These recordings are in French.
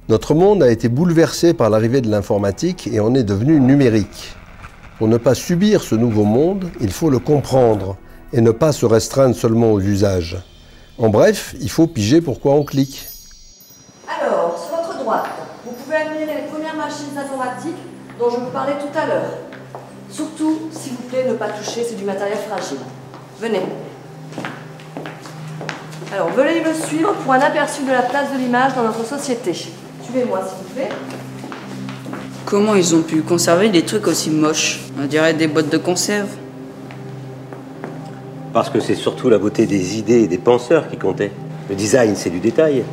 Notre monde a été bouleversé par l'arrivée de l'informatique et en est devenu numérique. Pour ne pas subir ce nouveau monde, il faut le comprendre et ne pas se restreindre seulement aux usages. En bref, il faut piger pourquoi on clique. Alors, sur votre droite, vous pouvez admirer les premières machines informatiques dont je vous parlais tout à l'heure. Surtout, s'il vous plaît, ne pas toucher, c'est du matériel fragile. Venez. Alors, veuillez me suivre pour un aperçu de la place de l'image dans notre société. Suivez-moi, s'il vous plaît. Comment ils ont pu conserver des trucs aussi moches? On dirait des boîtes de conserve. Parce que c'est surtout la beauté des idées et des penseurs qui comptait. Le design, c'est du détail.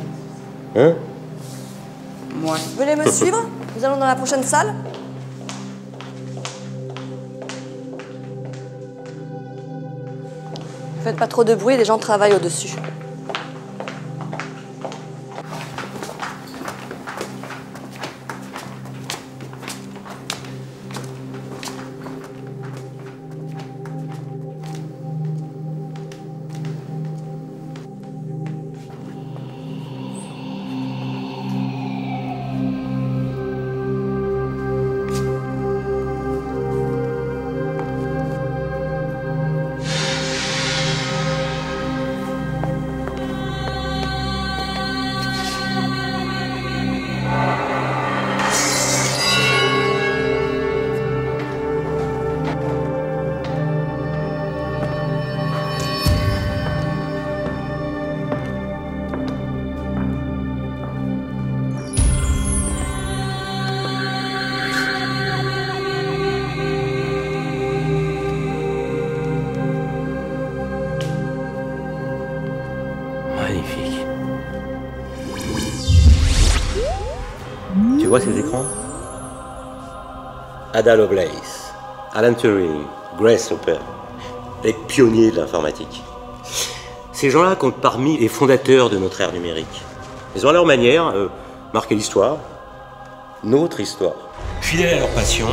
Hein? Ouais. Venez me suivre, nous allons dans la prochaine salle. Faites pas trop de bruit, les gens travaillent au-dessus. Magnifique. Tu vois ces écrans? Ada Lovelace, Alan Turing, Grace Hopper, les pionniers de l'informatique. Ces gens-là comptent parmi les fondateurs de notre ère numérique. Ils ont à leur manière marqué l'histoire, notre histoire. Fidèles à leur passion,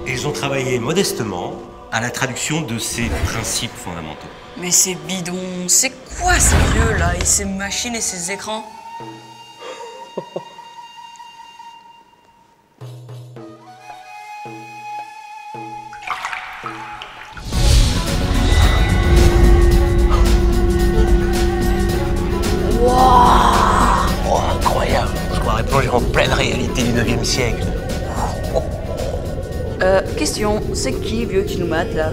ils ont travaillé modestement à la traduction de ces principes fondamentaux. Mais c'est bidon, c'est quoi ces vieux là, et ces machines et ces écrans? Oh, incroyable! Je croirais plonger en pleine réalité du 9e siècle. Question, c'est qui vieux qui nous mate là?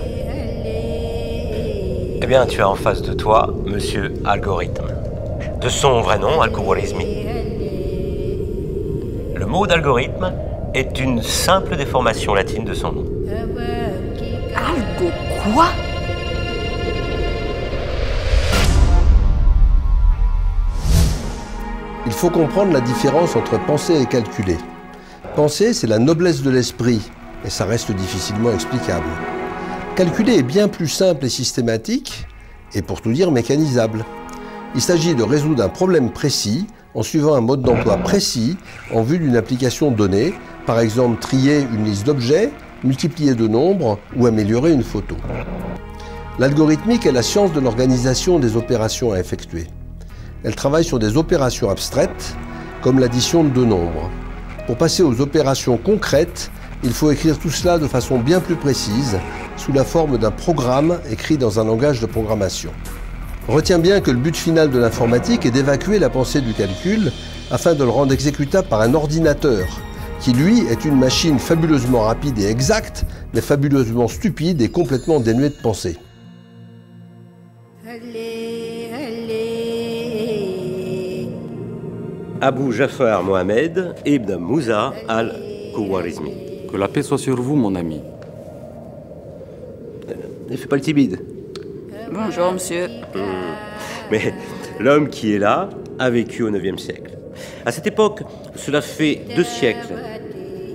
Eh bien, tu as en face de toi Monsieur Algorithme. De son vrai nom, Al-Khwarizmi. Le mot d'algorithme est une simple déformation latine de son nom. Algo quoi? Il faut comprendre la différence entre penser et calculer. Penser, c'est la noblesse de l'esprit, et ça reste difficilement explicable. Calculer est bien plus simple et systématique, et pour tout dire mécanisable. Il s'agit de résoudre un problème précis en suivant un mode d'emploi précis en vue d'une application donnée, par exemple trier une liste d'objets, multiplier de nombres ou améliorer une photo. L'algorithmique est la science de l'organisation des opérations à effectuer. Elle travaille sur des opérations abstraites, comme l'addition de deux nombres. Pour passer aux opérations concrètes, il faut écrire tout cela de façon bien plus précise, sous la forme d'un programme écrit dans un langage de programmation. Retiens bien que le but final de l'informatique est d'évacuer la pensée du calcul afin de le rendre exécutable par un ordinateur, qui lui est une machine fabuleusement rapide et exacte, mais fabuleusement stupide et complètement dénuée de pensée. Abu Jafar Mohamed ibn Moussa al-Khwarizmi. Que la paix soit sur vous, mon ami. Ne fais pas le timide. Bonjour, monsieur. Mais l'homme qui est là a vécu au 9e siècle. À cette époque, cela fait 2 siècles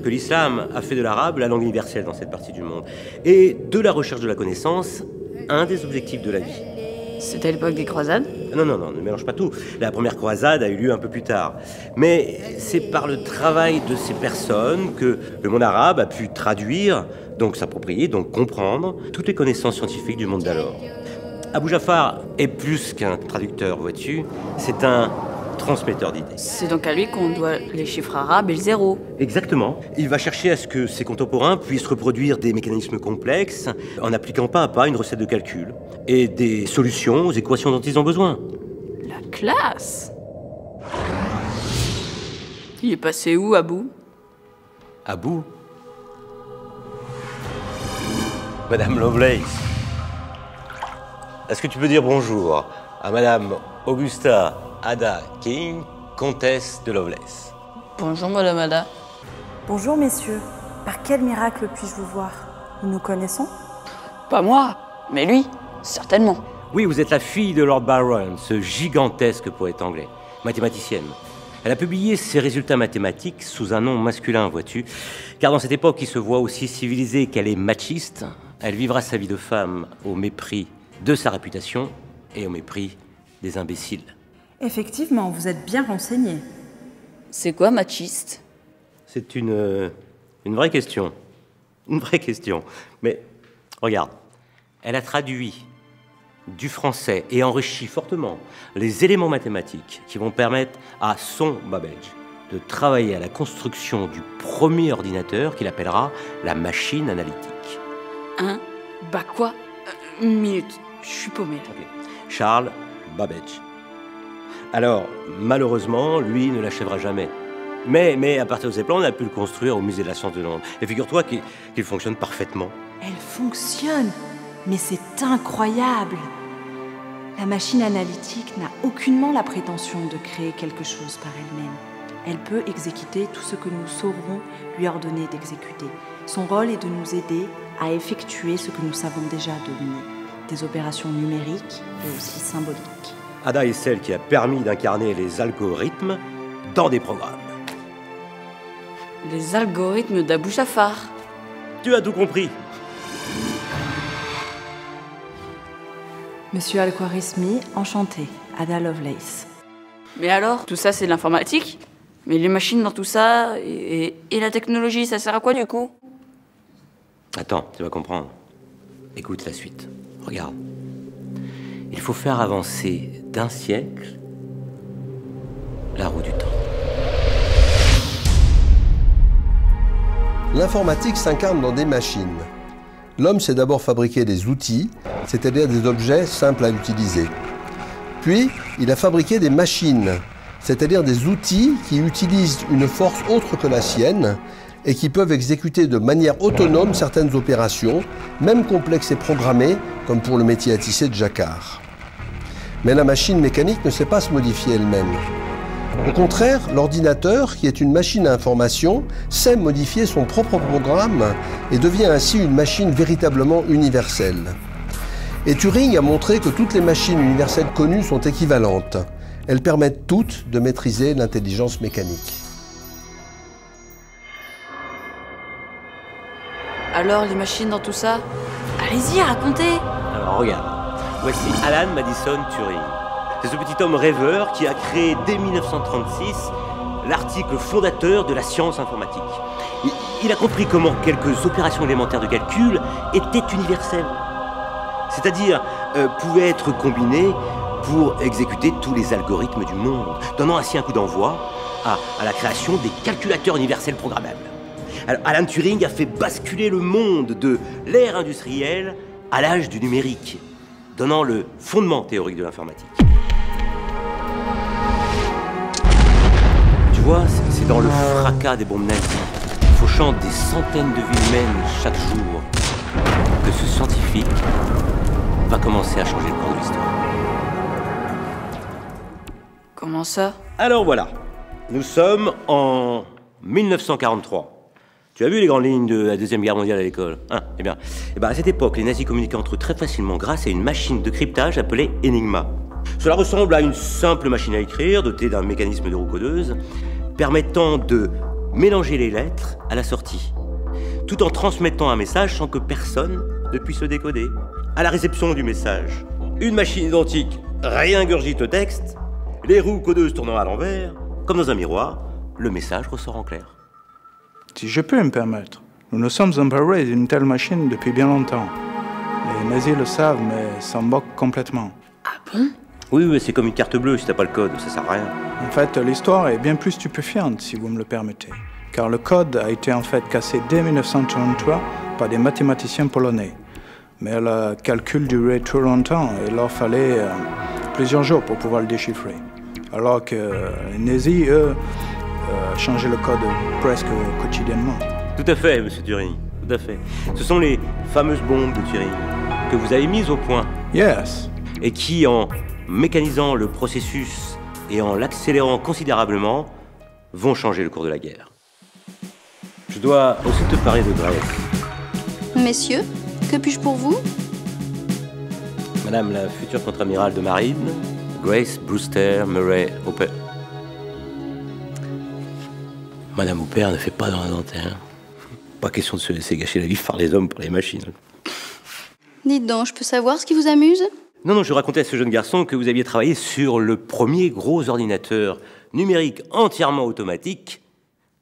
que l'islam a fait de l'arabe la langue universelle dans cette partie du monde. Et de la recherche de la connaissance, un des objectifs de la vie. C'était l'époque des croisades? Non, ne mélange pas tout. La première croisade a eu lieu un peu plus tard. Mais c'est par le travail de ces personnes que le monde arabe a pu traduire, donc s'approprier, donc comprendre toutes les connaissances scientifiques du monde d'alors. Abu Jafar est plus qu'un traducteur, vois-tu. C'est un transmetteur d'idées. C'est donc à lui qu'on doit les chiffres arabes et le zéro. Exactement. Il va chercher à ce que ses contemporains puissent reproduire des mécanismes complexes en appliquant pas à pas une recette de calcul et des solutions aux équations dont ils ont besoin. La classe! Il est passé où, Abou? À bout. Madame Lovelace, est-ce que tu peux dire bonjour à Madame Augusta Ada King, comtesse de Lovelace? Bonjour, Madame Ada. Bonjour messieurs, par quel miracle puis-je vous voir? Nous nous connaissons? Pas moi, mais lui, certainement. Oui, vous êtes la fille de Lord Byron, ce gigantesque poète anglais, mathématicienne. Elle a publié ses résultats mathématiques sous un nom masculin, vois-tu, car dans cette époque qui se voit aussi civilisée qu'elle est machiste, elle vivra sa vie de femme au mépris de sa réputation et au mépris des imbéciles. Effectivement, vous êtes bien renseigné. C'est quoi, machiste? C'est une vraie question. Une vraie question. Mais regarde, elle a traduit du français et enrichi fortement les éléments mathématiques qui vont permettre à son Babbage de travailler à la construction du premier ordinateur qu'il appellera la machine analytique. Hein? Bah quoi? Une minute, je suis paumé. Okay. Charles Babbage. Alors, malheureusement, lui ne l'achèvera jamais. Mais à partir de ses plans, on a pu le construire au musée de la science de Londres. Et figure-toi qu'il fonctionne parfaitement. Elle fonctionne, mais c'est incroyable. La machine analytique n'a aucunement la prétention de créer quelque chose par elle-même. Elle peut exécuter tout ce que nous saurons lui ordonner d'exécuter. Son rôle est de nous aider à effectuer ce que nous savons déjà dominer, des opérations numériques et aussi symboliques. Ada est celle qui a permis d'incarner les algorithmes dans des programmes. Les algorithmes d'Abou Jafar. Tu as tout compris. Monsieur Al-Khwarizmi, enchanté, Ada Lovelace. Mais alors, tout ça c'est de l'informatique? Mais les machines dans tout ça, et la technologie, ça sert à quoi du coup? Attends, tu vas comprendre. Écoute la suite. Regarde. Il faut faire avancer d'un siècle la roue du temps. L'informatique s'incarne dans des machines. L'homme sait d'abord fabriquer des outils, c'est-à-dire des objets simples à utiliser. Puis, il a fabriqué des machines, c'est-à-dire des outils qui utilisent une force autre que la sienne et qui peuvent exécuter de manière autonome certaines opérations, même complexes et programmées, comme pour le métier à tisser de jacquard. Mais la machine mécanique ne sait pas se modifier elle-même. Au contraire, l'ordinateur, qui est une machine à information, sait modifier son propre programme et devient ainsi une machine véritablement universelle. Et Turing a montré que toutes les machines universelles connues sont équivalentes. Elles permettent toutes de maîtriser l'intelligence mécanique. Alors, les machines dans tout ça? Allez-y, racontez! Alors regarde, voici Alan Madison Turing. C'est ce petit homme rêveur qui a créé dès 1936 l'article fondateur de la science informatique. Il a compris comment quelques opérations élémentaires de calcul étaient universelles. C'est-à-dire pouvaient être combinées pour exécuter tous les algorithmes du monde, donnant ainsi un coup d'envoi à la création des calculateurs universels programmables. Alors, Alan Turing a fait basculer le monde de l'ère industrielle à l'âge du numérique, donnant le fondement théorique de l'informatique. Tu vois, c'est dans le fracas des bombes nazies, fauchant des centaines de vies humaines chaque jour, que ce scientifique va commencer à changer le cours de l'histoire. Comment ça? Alors voilà, nous sommes en 1943. Tu as vu les grandes lignes de la Deuxième Guerre mondiale à l'école, hein? Eh bien, à cette époque, les nazis communiquaient entre eux très facilement grâce à une machine de cryptage appelée Enigma. Cela ressemble à une simple machine à écrire dotée d'un mécanisme de roue codeuse permettant de mélanger les lettres à la sortie, tout en transmettant un message sans que personne ne puisse le décoder. À la réception du message, une machine identique réingurgite le texte, les roues codeuses tournant à l'envers, comme dans un miroir, le message ressort en clair. Si je peux me permettre, nous nous sommes emparés d'une telle machine depuis bien longtemps. Les nazis le savent, mais s'en moquent complètement. Ah bon? Oui, oui, c'est comme une carte bleue, si t'as pas le code, ça sert à rien. En fait, l'histoire est bien plus stupéfiante, si vous me le permettez. Car le code a été en fait cassé dès 1933 par des mathématiciens polonais. Mais le calcul durait trop longtemps et il leur fallait plusieurs jours pour pouvoir le déchiffrer. Alors que les nazis, eux, changeaient le code presque quotidiennement. Tout à fait, monsieur Turing, tout à fait. Ce sont les fameuses bombes de Turing que vous avez mises au point. Yes. Et qui, en mécanisant le processus et en l'accélérant considérablement, vont changer le cours de la guerre. Je dois aussi te parler de Grace. Messieurs, que puis-je pour vous? Madame la future contre-amirale de marine, Grace Brewster Murray Hooper. Madame Hooper ne fait pas dans la dentelle. Pas question de se laisser gâcher la vie par les hommes pour les machines. Dites donc, je peux savoir ce qui vous amuse? Non, je racontais à ce jeune garçon que vous aviez travaillé sur le premier gros ordinateur numérique entièrement automatique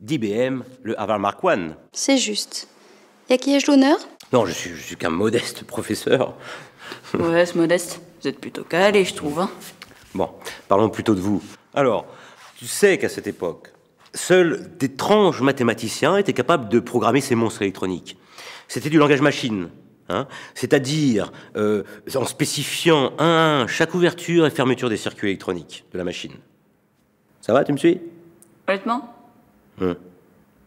d'IBM, le Harvard Mark I. C'est juste. Et à qui ai-je l'honneur? Non, je suis qu'un modeste professeur. Ouais, c'est modeste. Vous êtes plutôt calé, je trouve. Hein. Bon, parlons plutôt de vous. Alors, tu sais qu'à cette époque, seuls d'étranges mathématiciens étaient capables de programmer ces monstres électroniques. C'était du langage machine. Hein, c'est-à-dire en spécifiant un à un chaque ouverture et fermeture des circuits électroniques de la machine. Ça va, tu me suis? Honnêtement?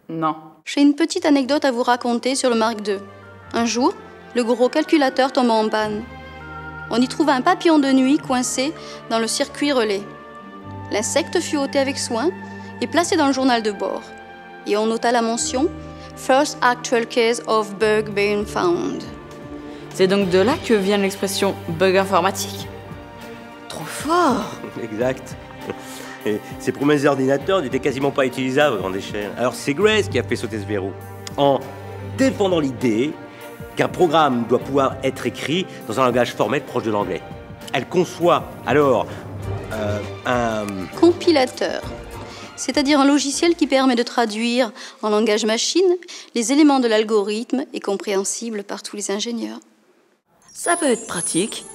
Non. J'ai une petite anecdote à vous raconter sur le Mark II. Un jour, le gros calculateur tomba en panne. On y trouva un papillon de nuit coincé dans le circuit relais. L'insecte fut ôté avec soin et placé dans le journal de bord. Et on nota la mention « First actual case of bug being found ». C'est donc de là que vient l'expression « bug informatique ». Trop fort! Exact. Et ces premiers ordinateurs n'étaient quasiment pas utilisables à grande échelle. Alors c'est Grace qui a fait sauter ce verrou, en défendant l'idée qu'un programme doit pouvoir être écrit dans un langage formel proche de l'anglais. Elle conçoit alors un compilateur, c'est-à-dire un logiciel qui permet de traduire en langage machine les éléments de l'algorithme et compréhensible par tous les ingénieurs. Ça peut être pratique.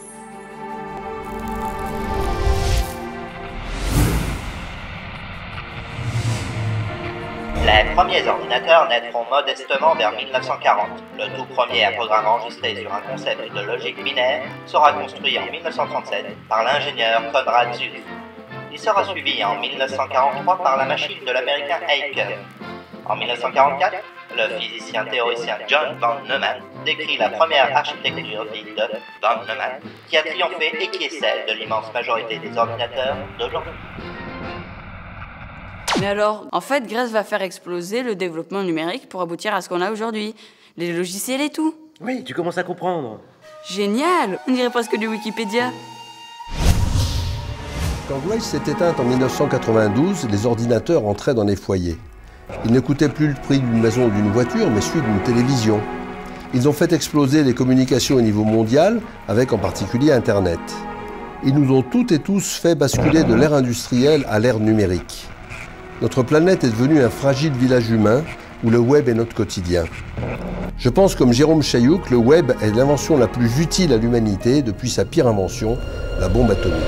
Les premiers ordinateurs naîtront modestement vers 1940. Le tout premier programme enregistré sur un concept de logique binaire sera construit en 1937 par l'ingénieur Konrad Zuse. Il sera suivi en 1943 par la machine de l'américain Aiken. En 1944, le physicien théoricien John von Neumann décrit la première architecture dite de von Neumann, qui a triomphé et qui est celle de l'immense majorité des ordinateurs d'aujourd'hui. Mais alors, en fait, Grace va faire exploser le développement numérique pour aboutir à ce qu'on a aujourd'hui. Les logiciels et tout. Oui, tu commences à comprendre. Génial! On dirait presque du Wikipédia. Quand Grace s'est éteinte en 1992, les ordinateurs entraient dans les foyers. Ils ne coûtaient plus le prix d'une maison ou d'une voiture, mais celui d'une télévision. Ils ont fait exploser les communications au niveau mondial, avec en particulier Internet. Ils nous ont toutes et tous fait basculer de l'ère industrielle à l'ère numérique. Notre planète est devenue un fragile village humain où le web est notre quotidien. Je pense comme Jérôme Chailloux que le web est l'invention la plus utile à l'humanité depuis sa pire invention, la bombe atomique.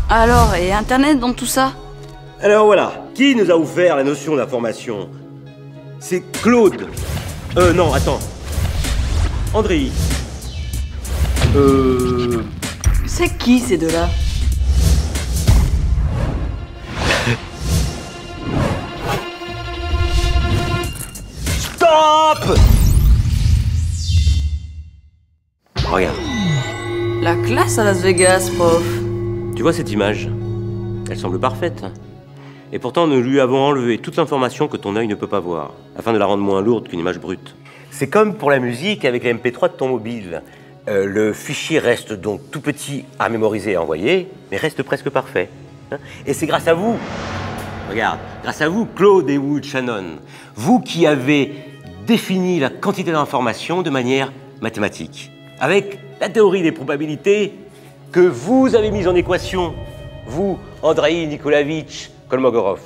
Alors, et Internet dans tout ça? Alors voilà, qui nous a ouvert la notion d'information? C'est Claude. Non, attends. André. C'est qui ces deux-là? Stop! Regarde. La classe à Las Vegas, prof. Tu vois cette image? Elle semble parfaite. Et pourtant, nous lui avons enlevé toute l'information que ton œil ne peut pas voir, afin de la rendre moins lourde qu'une image brute. C'est comme pour la musique avec les MP3 de ton mobile. Le fichier reste donc tout petit à mémoriser et à envoyer, mais reste presque parfait. Et c'est grâce à vous, regarde, grâce à vous, Claude et Wood Shannon, vous qui avez défini la quantité d'informations de manière mathématique, avec la théorie des probabilités que vous avez mise en équation, vous, Andrei Nikolaevitch Kolmogorov.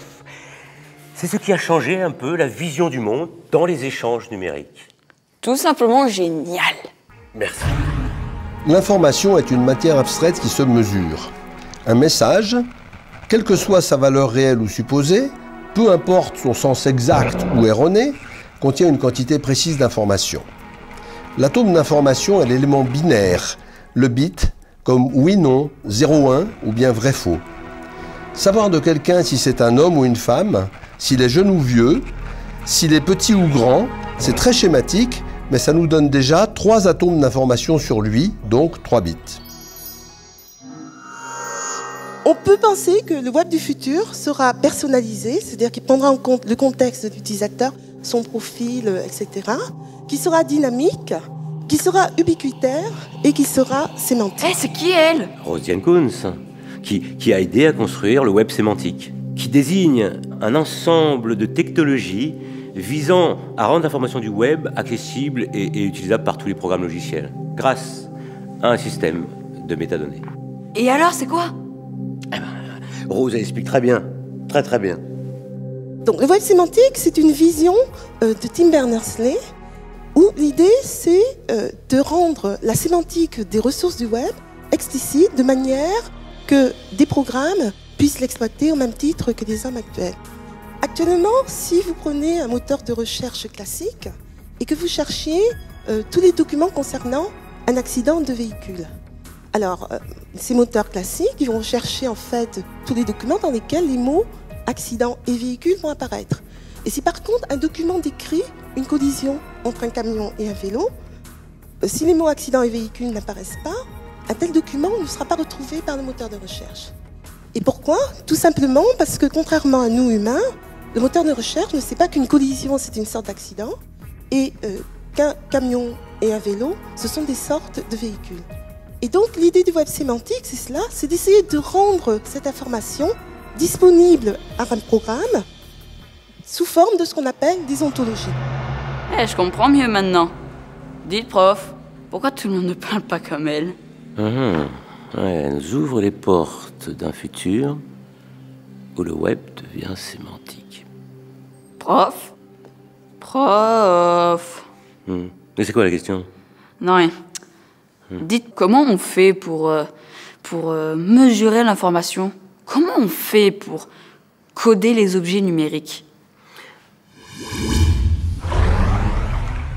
C'est ce qui a changé un peu la vision du monde dans les échanges numériques. Tout simplement génial. Merci. L'information est une matière abstraite qui se mesure. Un message, quelle que soit sa valeur réelle ou supposée, peu importe son sens exact ou erroné, contient une quantité précise d'informations. L'atome d'information est l'élément binaire, le bit, comme oui-non, 0-1 ou bien vrai-faux. Savoir de quelqu'un si c'est un homme ou une femme, s'il est jeune ou vieux, s'il est petit ou grand, c'est très schématique, mais ça nous donne déjà 3 atomes d'information sur lui, donc 3 bits. On peut penser que le web du futur sera personnalisé, c'est-à-dire qu'il prendra en compte le contexte de l'utilisateur, son profil, etc., qui sera dynamique, qui sera ubiquitaire et qui sera sémantique. Eh, c'est qui elle? Rose-Diane Kunz, qui a aidé à construire le web sémantique, qui désigne un ensemble de technologies visant à rendre l'information du web accessible et utilisable par tous les programmes logiciels, grâce à un système de métadonnées. Et alors, c'est quoi? Rose, elle explique très bien, très bien. Donc le web sémantique, c'est une vision de Tim Berners-Lee, où l'idée, c'est de rendre la sémantique des ressources du web explicite de manière que des programmes puissent l'exploiter au même titre que des hommes actuels. Actuellement, si vous prenez un moteur de recherche classique et que vous cherchiez tous les documents concernant un accident de véhicule, alors ces moteurs classiques, ils vont rechercher en fait tous les documents dans lesquels les mots accident et véhicule vont apparaître. Et si par contre un document décrit une collision entre un camion et un vélo, si les mots accident et véhicule n'apparaissent pas, un tel document ne sera pas retrouvé par le moteur de recherche. Et pourquoi? Tout simplement parce que contrairement à nous humains, le moteur de recherche ne sait pas qu'une collision c'est une sorte d'accident et qu'un camion et un vélo ce sont des sortes de véhicules. Et donc l'idée du web sémantique c'est cela, c'est d'essayer de rendre cette information disponible à un programme sous forme de ce qu'on appelle des ontologies. Eh, je comprends mieux maintenant. Dites, prof, pourquoi tout le monde ne parle pas comme elle? Ouais, elle nous ouvre les portes d'un futur où le web devient sémantique. Prof? Mais c'est quoi la question? Non, rien. Dites, comment on fait pour mesurer l'information? Comment on fait pour coder les objets numériques?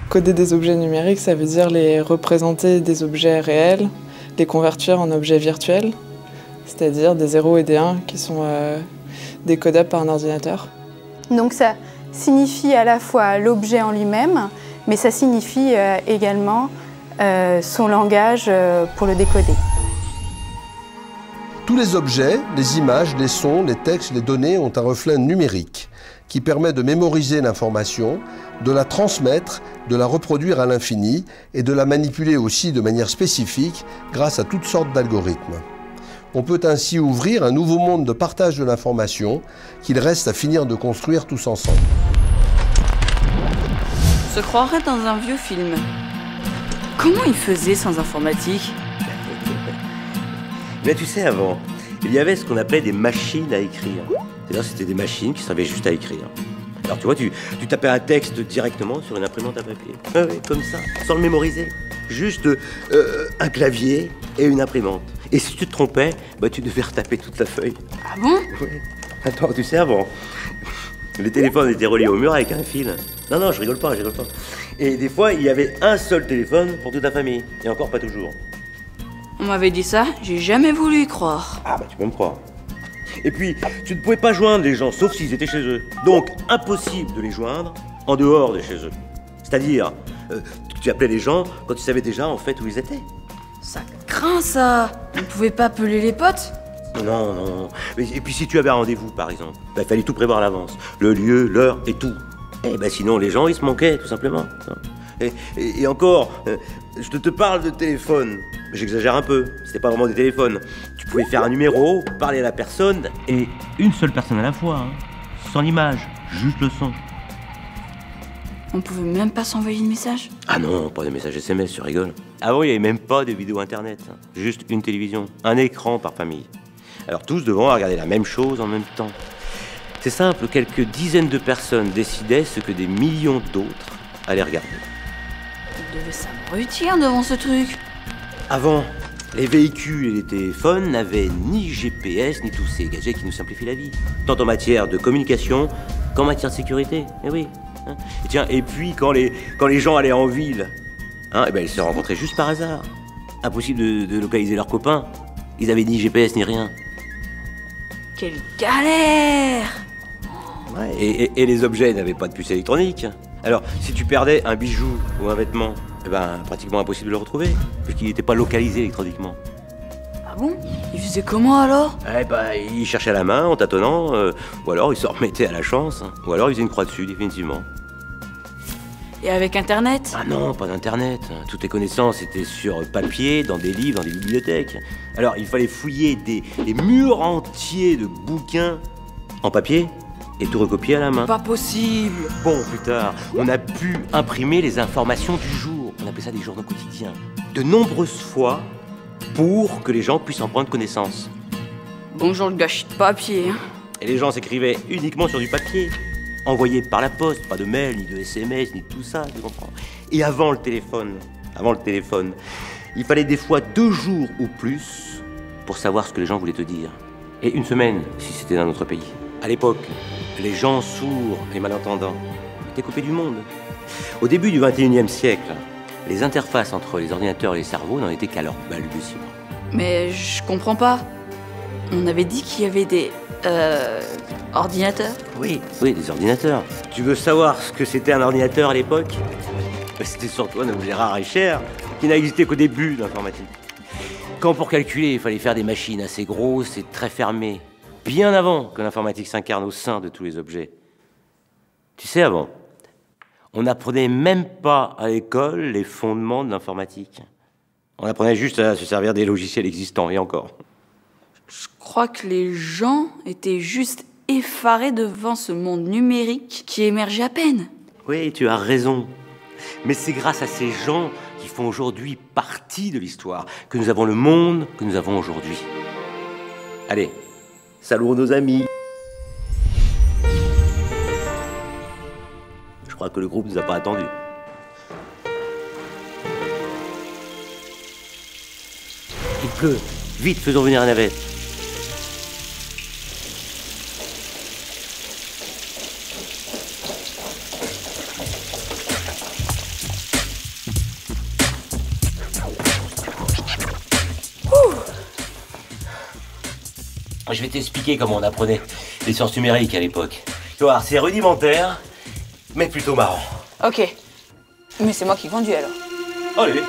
Coder des objets numériques, ça veut dire les représenter des objets réels, les convertir en objets virtuels, c'est-à-dire des 0 et des 1 qui sont décodables par un ordinateur. Donc ça signifie à la fois l'objet en lui-même, mais ça signifie également son langage pour le décoder. Tous les objets, les images, les sons, les textes, les données ont un reflet numérique qui permet de mémoriser l'information, de la transmettre, de la reproduire à l'infini et de la manipuler aussi de manière spécifique grâce à toutes sortes d'algorithmes. On peut ainsi ouvrir un nouveau monde de partage de l'information qu'il reste à finir de construire tous ensemble. On se croirait dans un vieux film. Comment ils faisaient sans informatique? Mais tu sais, avant, il y avait ce qu'on appelait des machines à écrire. C'est-à-dire c'était des machines qui servaient juste à écrire. Alors tu vois, tu tapais un texte directement sur une imprimante à papier. Oui, comme ça, sans le mémoriser. Juste un clavier et une imprimante. Et si tu te trompais, bah, tu devais retaper toute la feuille. Ah bon? Oui. Attends, tu sais, avant, les téléphones étaient reliés au mur avec un fil. Non, je rigole pas. Et des fois, il y avait un seul téléphone pour toute la famille. Et encore pas toujours. On m'avait dit ça, j'ai jamais voulu y croire. Ah bah tu peux me croire. Et puis, tu ne pouvais pas joindre les gens, sauf s'ils étaient chez eux. Donc, impossible de les joindre en dehors de chez eux. C'est-à-dire, tu appelais les gens quand tu savais déjà en fait où ils étaient. Ça craint ça. On ne pouvait pas appeler les potes? Non. Et puis si tu avais un rendez-vous, par exemple, il fallait tout prévoir à l'avance. Le lieu, l'heure et tout. Et ben sinon, les gens, ils se manquaient, tout simplement. Et encore, je te parle de téléphone. J'exagère un peu, c'était pas vraiment des téléphones. Tu pouvais faire un numéro, parler à la personne, et une seule personne à la fois, hein. Sans l'image, juste le son. On pouvait même pas s'envoyer de message? Ah non, pas de messages SMS, tu rigoles. Avant, il n'y avait même pas de vidéo internet, hein. Juste une télévision, un écran par famille. Alors tous devant regarder la même chose en même temps. C'est simple, quelques dizaines de personnes décidaient ce que des millions d'autres allaient regarder. Il devait s'abrutir devant ce truc. Avant, les véhicules et les téléphones n'avaient ni GPS, ni tous ces gadgets qui nous simplifient la vie. Tant en matière de communication qu'en matière de sécurité. Eh oui. Hein. Et tiens, et puis quand les gens allaient en ville, hein, ils se rencontraient juste par hasard. Impossible de localiser leurs copains. Ils avaient ni GPS ni rien. Quelle galère! Ouais, et les objets n'avaient pas de puce électronique. Alors, si tu perdais un bijou ou un vêtement, pratiquement impossible de le retrouver, puisqu'il n'était pas localisé électroniquement. Ah bon? Il faisait comment alors? Il cherchait à la main en tâtonnant, ou alors il se remettait à la chance, ou alors il faisait une croix dessus, définitivement. Et avec Internet? Ah non, pas d'Internet. Toutes les connaissances étaient sur papier, dans des livres, dans des bibliothèques. Alors, il fallait fouiller des murs entiers de bouquins en papier et tout recopier à la main. Pas possible! Bon, plus tard, on a pu imprimer les informations du jour. On appelait ça des journaux quotidiens. De nombreuses fois, pour que les gens puissent en prendre connaissance. Bonjour le gâchis de papier. Hein. Et les gens s'écrivaient uniquement sur du papier. Envoyé par la poste, pas de mail, ni de SMS, ni de tout ça, tu comprends. Et avant le téléphone, il fallait des fois 2 jours ou plus pour savoir ce que les gens voulaient te dire. Et 1 semaine, si c'était dans notre pays. À l'époque, les gens sourds et malentendants étaient coupés du monde. Au début du 21e siècle, les interfaces entre les ordinateurs et les cerveaux n'en étaient qu'à leur balbutiement. Mais je comprends pas. On avait dit qu'il y avait des... ordinateurs? Oui, des ordinateurs. Tu veux savoir ce que c'était un ordinateur à l'époque? C'était surtout un objet rare et cher qui n'a existé qu'au début de l'informatique. Quand pour calculer, il fallait faire des machines assez grosses et très fermées, bien avant que l'informatique s'incarne au sein de tous les objets. Tu sais, avant, on n'apprenait même pas à l'école les fondements de l'informatique. On apprenait juste à se servir des logiciels existants, et encore. Je crois que les gens étaient juste effarés devant ce monde numérique qui émergeait à peine. Oui, tu as raison. Mais c'est grâce à ces gens qui font aujourd'hui partie de l'histoire que nous avons le monde que nous avons aujourd'hui. Allez, saluons nos amis. Je crois que le groupe nous a pas attendus. Il pleut. Vite, faisons venir la navette. Je vais t'expliquer comment on apprenait les sciences numériques à l'époque. Tu vois, c'est rudimentaire, mais plutôt marrant. Ok. Mais c'est moi qui conduis alors. Allez.